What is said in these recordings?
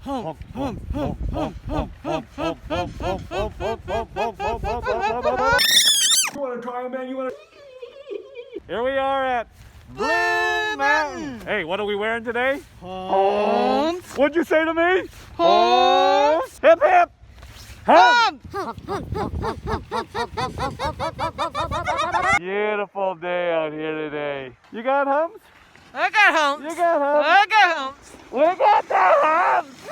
hump. You want to try, man? You want to? Here we are at Blue Mountain. Hey, what are we wearing today? Humps. What'd you say to me? Humps. Hip hip. Hump. Beautiful day out here today. You got humps? I got humps. You got humps? I got humps. We got the humps!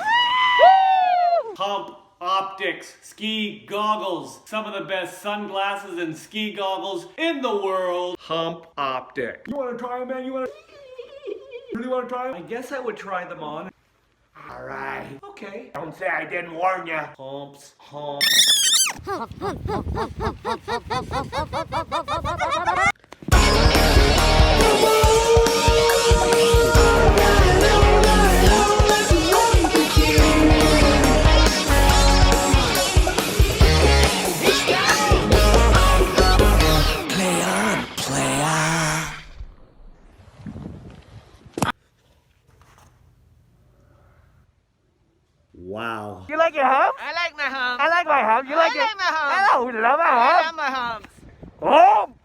Hump Optics ski goggles. Some of the best sunglasses and ski goggles in the world. Hump Optics. You want to try, man? You want to? Really want to try? I guess I would try them on. All right. Okay. Don't say I didn't warn you. Humps. Hump. Wow. You like your hump? I like my humps. I like my hump. You like it? I like my humps. I know, we love our I hump. love my humps. Hump!